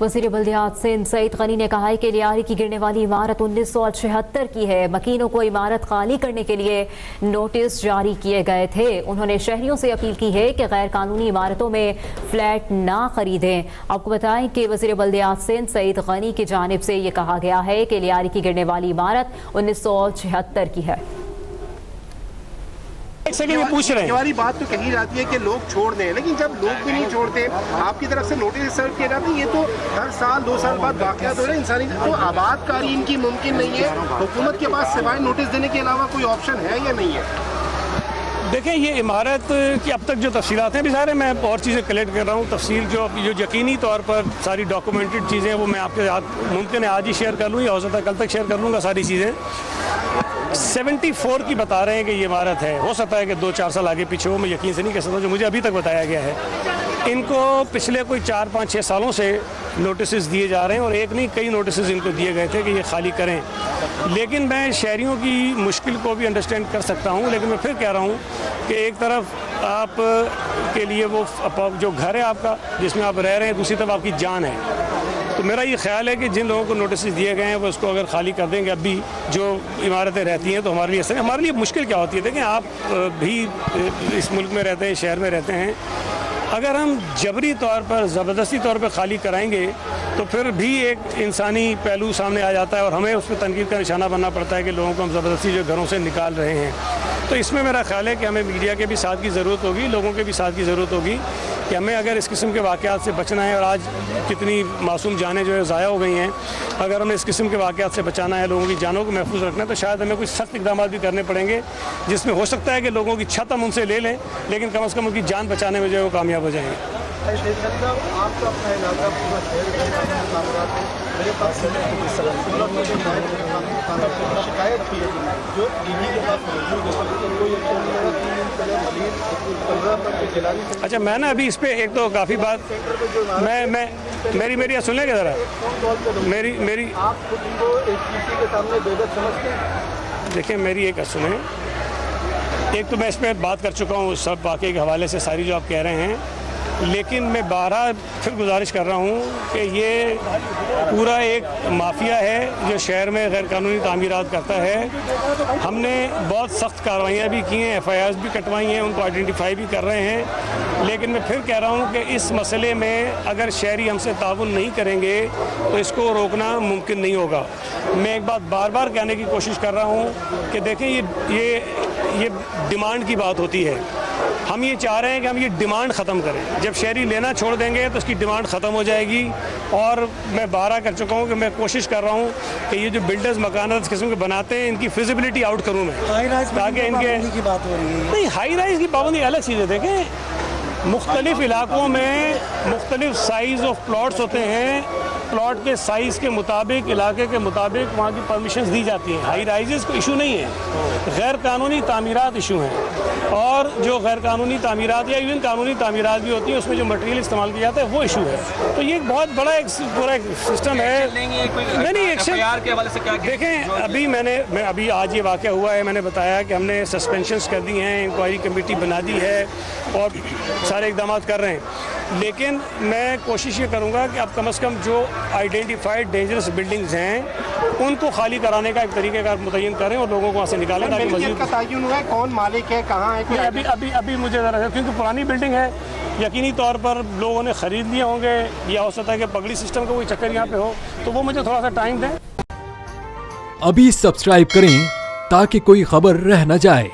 वज़ीर बल्दियात सिंध सईद गनी ने कहा है कि लियारी की गिरने वाली इमारत 1976 की है। मकीनों को इमारत खाली करने के लिए नोटिस जारी किए गए थे। उन्होंने शहरियों से अपील की है कि गैर कानूनी इमारतों में फ्लैट ना खरीदें। आपको बताएं कि वज़ीर बल्दियात सिंध सईद गनी की जानिब से ये कहा गया है कि लियारी की गिरने वाली इमारत 1976 की है। एक सेकंड में पूछ रहे हैं। ये वाली बात तो कही जाती है कि लोग छोड़ दें, लेकिन जब लोग भी नहीं छोड़ते, आपकी तरफ से नोटिस सर्व किए जाते हैं, ये तो हर साल 2 साल बाद वाक़यात हो रहे हैं। इंसानी तो आबादकारी इनकी मुमकिन नहीं है। हुकूमत के पास सिवाय नोटिस देने के अलावा कोई ऑप्शन है या नहीं है? देखें, ये इमारत की अब तक जो तफसीलात हैं, भी सारे मैं और चीज़ें कलेक्ट कर रहा हूँ। तफसील जो यकीनी तौर पर सारी डॉक्यूमेंटेड चीज़ें वो मैं आपके साथ मुमकिन है आज ही शेयर कर लूँ या हो सकता है कल तक शेयर कर लूँगा सारी चीज़ें। 74 की बता रहे हैं कि ये इमारत है। हो सकता है कि 2-4 साल आगे पीछे हो, मैं यकीन से नहीं कह सकता। जो मुझे अभी तक बताया गया है, इनको पिछले कोई 4-5-6 सालों से नोटिस दिए जा रहे हैं और एक नहीं कई नोटिस इनको दिए गए थे कि ये खाली करें। लेकिन मैं शहरियों की मुश्किल को भी अंडरस्टैंड कर सकता हूँ, लेकिन मैं फिर कह रहा हूँ कि एक तरफ आप के लिए वो जो घर है आपका जिसमें आप रह रहे हैं, दूसरी तरफ आपकी जान है। तो मेरा ये ख्याल है कि जिन लोगों को नोटिस दिए गए हैं वो उसको अगर खाली कर देंगे अभी जो इमारतें रहती हैं, तो हमारे लिए मुश्किल क्या होती है। देखें, आप भी इस मुल्क में रहते हैं, शहर में रहते हैं, अगर हम जबरी तौर पर ज़बरदस्ती तौर पर खाली कराएंगे तो फिर भी एक इंसानी पहलू सामने आ जाता है और हमें उस पर तनकीद का निशाना बनना पड़ता है कि लोगों को हम ज़बरदस्ती जो घरों से निकाल रहे हैं। तो इसमें मेरा ख्याल है कि हमें मीडिया के भी साथ की ज़रूरत होगी, लोगों के भी साथ की ज़रूरत होगी कि हमें अगर इस किस्म के वाक़यात से बचना है, और आज कितनी मासूम जानें जो है ज़ाया हो गई हैं, अगर हमें इस किस्म के वाक़यात से बचाना है, लोगों की जानों को महफूज रखना है, तो शायद हमें कुछ सख्त इक़दाम भी करने पड़ेंगे, जिसमें हो सकता है कि लोगों की छत हम उनसे ले लें, लेकिन कम से कम उनकी जान बचाने में जो है वो कामयाब हो जाएंगे। आपका अपना इलाका पूरा मेरे पास शिकायत की जो टीवी के पास मौजूद है। अच्छा, मैं ना अभी इस पे एक तो काफ़ी बात मैं मेरी सुन लेंगे ज़रा मेरी आप खुद को किसी के सामने बेगत समझते हैं? देखिए, मेरी एक सुने, एक तो मैं इस पर बात कर चुका हूँ सब वाक़े के हवाले से सारी जो आप कह रहे हैं, लेकिन मैं बारहा फिर गुजारिश कर रहा हूँ कि ये पूरा एक माफिया है जो शहर में गैर कानूनी तामीरात करता है। हमने बहुत सख्त कार्रवाइयाँ भी की हैं, FIRs भी कटवाई हैं, उनको आइडेंटिफाई भी कर रहे हैं, लेकिन मैं फिर कह रहा हूँ कि इस मसले में अगर शहरी हमसे ताउन नहीं करेंगे तो इसको रोकना मुमकिन नहीं होगा। मैं एक बात बार बार कहने की कोशिश कर रहा हूँ कि देखें, ये डिमांड की बात होती है। हम ये चाह रहे हैं कि हम ये डिमांड ख़त्म करें। जब शहरी लेना छोड़ देंगे तो उसकी डिमांड ख़त्म हो जाएगी। और मैं बारहा कर चुका हूँ कि मैं कोशिश कर रहा हूँ कि ये जो बिल्डर्स मकान इस किस्म के बनाते हैं, इनकी फिजिबिलिटी आउट करूँ मैं, ताकि इनके की बात हो रही है। नहीं, हाई राइज की पाबंदी अलग चीज़ है। देखें, मुख्तलिफ इलाकों में मुख्तलिफ साइज़ ऑफ प्लॉट्स होते हैं, प्लॉट के साइज़ के मुताबिक, इलाके के मुताबिक वहाँ की परमिशंस दी जाती हैं। हाई राइजेस को इशू नहीं है, गैर कानूनी तामीरात इशू हैं। और जो गैर कानूनी तामीरात या इवन कानूनी तामीरात भी होती हैं, उसमें जो मटेरियल इस्तेमाल किया जाता है वो इशू है। तो ये एक बहुत बड़ा पूरा एक सिस्टम है। नहीं, एक्शन देखें, अभी अभी आज ये वाक़या हुआ है, मैंने बताया कि हमने सस्पेंशंस कर दी हैं, इंक्वायरी कमेटी बना दी है और सारे इक़दाम कर रहे हैं। लेकिन मैं कोशिश ये करूँगा कि आप कम से कम जो आइडेंटिफाइड डेंजरस बिल्डिंग्स हैं उनको खाली कराने का एक तरीक़ेकार मुतय्यन करें और लोगों को वहाँ से निकालें, ताकि मज़ीद का तयन हुआ है कौन मालिक है, कहाँ है? अभी मुझे ज़रा, क्योंकि पुरानी बिल्डिंग है, यकीनी तौर पर लोगों ने ख़रीद लिए होंगे या हो सकता है कि पगड़ी सिस्टम का कोई चक्कर यहाँ पे हो, तो वो मुझे थोड़ा सा टाइम दें। अभी सब्सक्राइब करें ताकि कोई खबर रह न जाए।